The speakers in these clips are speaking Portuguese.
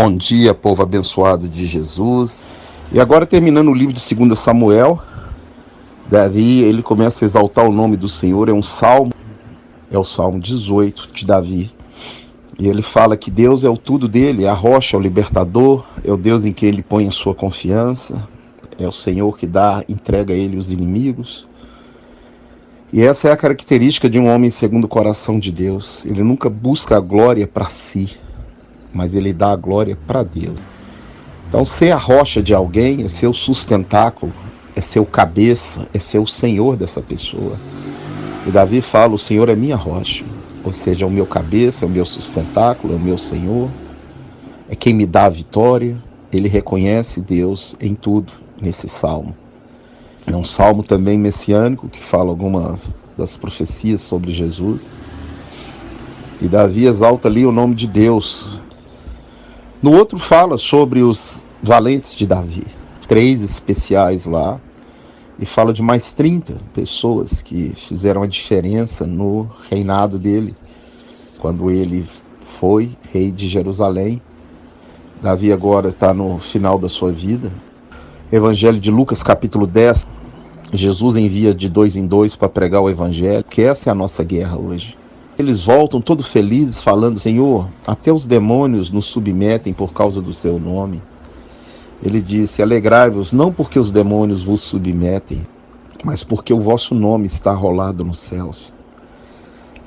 Bom dia, povo abençoado de Jesus. E agora, terminando o livro de 2 Samuel, Davi, ele começa a exaltar o nome do Senhor. É um salmo, é o Salmo 18 de Davi. E ele fala que Deus é o tudo dele, é a rocha, é o libertador, é o Deus em quem ele põe a sua confiança, é o Senhor que entrega a ele os inimigos. E essa é a característica de um homem segundo o coração de Deus. Ele nunca busca a glória para si, mas ele dá a glória para Deus. Então, ser a rocha de alguém é ser o sustentáculo, é ser o cabeça, é ser o Senhor dessa pessoa. E Davi fala: o Senhor é minha rocha, ou seja, é o meu cabeça, é o meu sustentáculo, é o meu Senhor, é quem me dá a vitória. Ele reconhece Deus em tudo nesse salmo. É um salmo também messiânico que fala algumas das profecias sobre Jesus. E Davi exalta ali o nome de Deus. No outro fala sobre os valentes de Davi, 3 especiais lá, e fala de mais 30 pessoas que fizeram a diferença no reinado dele, quando ele foi rei de Jerusalém. Davi agora está no final da sua vida. Evangelho de Lucas, capítulo 10, Jesus envia de 2 em 2 para pregar o evangelho, que essa é a nossa guerra hoje. Eles voltam todos felizes falando: Senhor, até os demônios nos submetem por causa do teu nome. Ele disse: alegrai-vos, não porque os demônios vos submetem, mas porque o vosso nome está arrolado nos céus.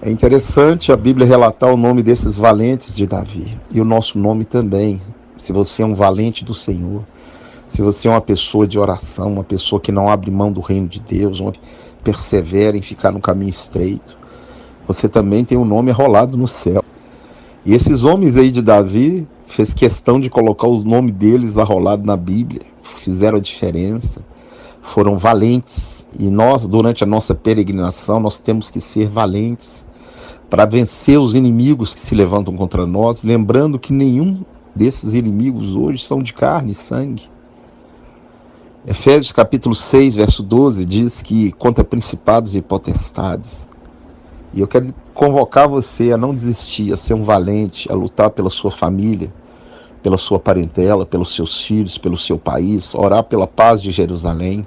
É interessante a Bíblia relatar o nome desses valentes de Davi, e o nosso nome também. Se você é um valente do Senhor, se você é uma pessoa de oração, uma pessoa que não abre mão do reino de Deus, uma que persevera em ficar no caminho estreito, você também tem um nome arrolado no céu. E esses homens aí de Davi fez questão de colocar o nome deles arrolado na Bíblia, fizeram a diferença, foram valentes. E nós, durante a nossa peregrinação, nós temos que ser valentes para vencer os inimigos que se levantam contra nós, lembrando que nenhum desses inimigos hoje são de carne e sangue. Efésios capítulo 6, verso 12, diz que contra principados e potestades. E eu quero convocar você a não desistir, a ser um valente, a lutar pela sua família, pela sua parentela, pelos seus filhos, pelo seu país, orar pela paz de Jerusalém,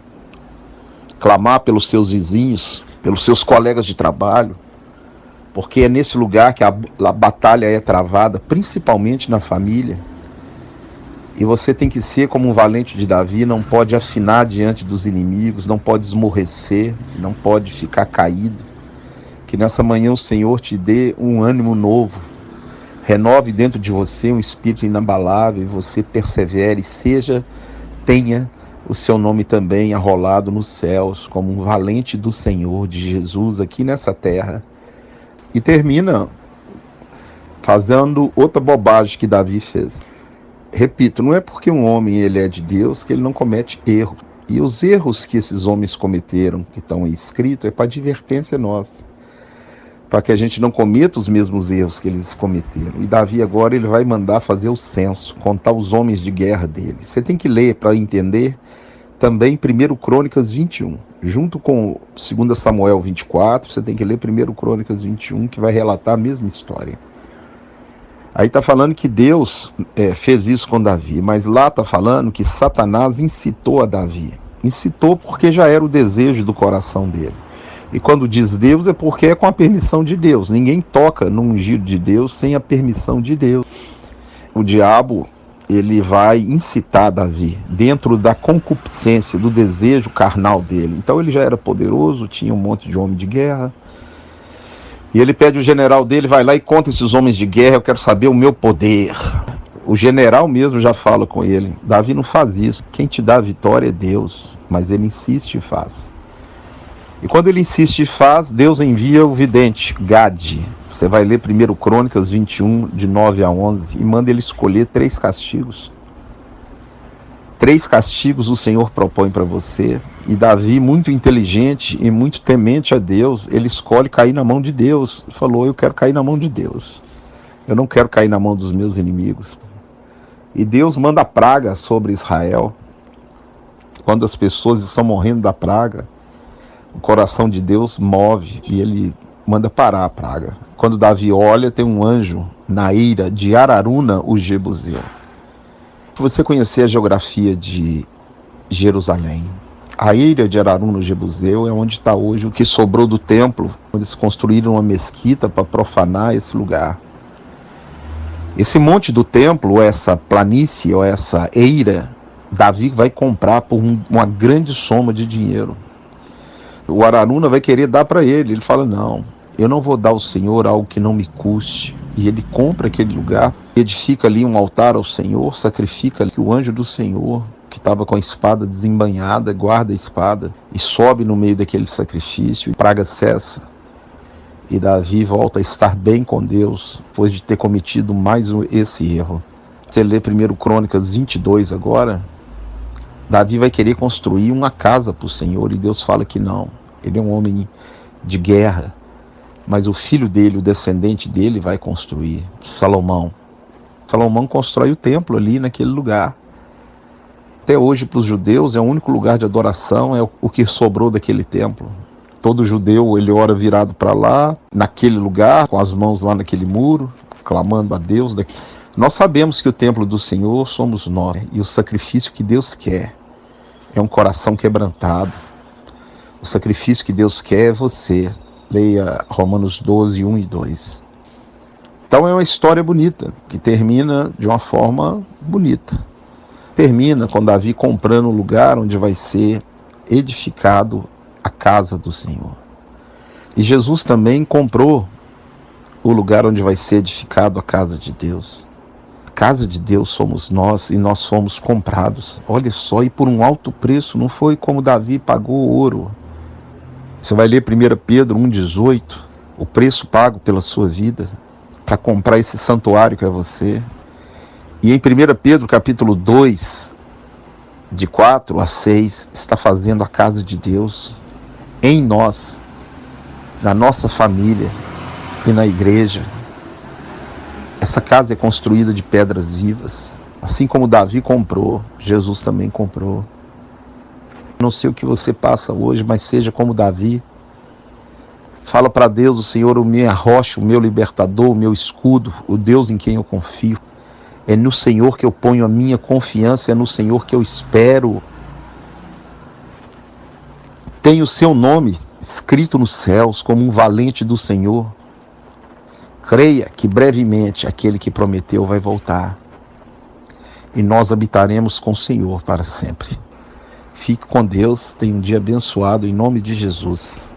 clamar pelos seus vizinhos, pelos seus colegas de trabalho, porque é nesse lugar que a batalha é travada, principalmente na família. E você tem que ser como um valente de Davi, não pode afinar diante dos inimigos, não pode esmorrecer, não pode ficar caído. Que nessa manhã o Senhor te dê um ânimo novo, renove dentro de você um espírito inabalável, e você persevere, tenha o seu nome também arrolado nos céus, como um valente do Senhor, de Jesus, aqui nessa terra. E termina fazendo outra bobagem que Davi fez. Repito, não é porque um homem ele é de Deus que ele não comete erro. E os erros que esses homens cometeram, que estão aí escritos, é para advertência nossa, para que a gente não cometa os mesmos erros que eles cometeram. E Davi agora ele vai mandar fazer o censo, contar os homens de guerra dele. Você tem que ler para entender também 1 Crônicas 21. Junto com 2 Samuel 24, você tem que ler 1 Crônicas 21, que vai relatar a mesma história. Aí está falando que Deus fez isso com Davi, mas lá está falando que Satanás incitou a Davi. Incitou porque já era o desejo do coração dele. E quando diz Deus é porque é com a permissão de Deus. Ninguém toca no ungido de Deus sem a permissão de Deus. O diabo, ele vai incitar Davi dentro da concupiscência, do desejo carnal dele. Então ele já era poderoso, tinha um monte de homem de guerra. E ele pede o general dele, vai lá e conta esses homens de guerra, eu quero saber o meu poder. O general mesmo já fala com ele: Davi, não faz isso, quem te dá a vitória é Deus. Mas ele insiste e faz. E quando ele insiste e faz, Deus envia o vidente, Gade. Você vai ler 1 Crônicas 21, de 9 a 11, e manda ele escolher 3 castigos. 3 castigos o Senhor propõe para você. E Davi, muito inteligente e muito temente a Deus, ele escolhe cair na mão de Deus. Ele falou: eu quero cair na mão de Deus. Eu não quero cair na mão dos meus inimigos. E Deus manda a praga sobre Israel. Quando as pessoas estão morrendo da praga, o coração de Deus move e ele manda parar a praga. Quando Davi olha, tem um anjo na eira de Araruna, o Jebuseu. Você conhecer a geografia de Jerusalém. A ilha de Araúna, Jebuseu, é onde está hoje o que sobrou do templo, onde eles construíram uma mesquita para profanar esse lugar. Esse monte do templo, ou essa planície, ou essa eira, Davi vai comprar por uma grande soma de dinheiro. O Araúna vai querer dar para ele. Ele fala, não, eu não vou dar ao Senhor algo que não me custe. E ele compra aquele lugar, edifica ali um altar ao Senhor, sacrifica ali o anjo do Senhor, que estava com a espada desembainhada, guarda a espada e sobe no meio daquele sacrifício, e praga cessa. E Davi volta a estar bem com Deus, depois de ter cometido mais esse erro. Você lê 1 Crônicas 22 agora, Davi vai querer construir uma casa para o Senhor, e Deus fala que não. Ele é um homem de guerra, mas o filho dele, o descendente dele, vai construir. Salomão constrói o templo ali naquele lugar. Até hoje, para os judeus, é o único lugar de adoração, é o que sobrou daquele templo. Todo judeu, ele ora virado para lá, naquele lugar, com as mãos lá naquele muro, clamando a Deus. Nós sabemos que o templo do Senhor somos nós, e o sacrifício que Deus quer é um coração quebrantado. O sacrifício que Deus quer é você. Leia Romanos 12, 1 e 2. Então é uma história bonita, que termina de uma forma bonita. Termina com Davi comprando o lugar onde vai ser edificado a casa do Senhor. E Jesus também comprou o lugar onde vai ser edificado a casa de Deus. A casa de Deus somos nós, e nós fomos comprados. Olha só, e por um alto preço, não foi como Davi pagou ouro. Você vai ler 1 Pedro 1,18, o preço pago pela sua vida, para comprar esse santuário que é você. E em 1 Pedro capítulo 2, de 4 a 6, está fazendo a casa de Deus em nós, na nossa família e na igreja. Essa casa é construída de pedras vivas. Assim como Davi comprou, Jesus também comprou. Não sei o que você passa hoje, mas seja como Davi. Fala para Deus, o Senhor, o minha rocha, o meu libertador, o meu escudo, o Deus em quem eu confio. É no Senhor que eu ponho a minha confiança, é no Senhor que eu espero. Tem o seu nome escrito nos céus como um valente do Senhor. Creia que brevemente aquele que prometeu vai voltar. E nós habitaremos com o Senhor para sempre. Fique com Deus, tenha um dia abençoado em nome de Jesus.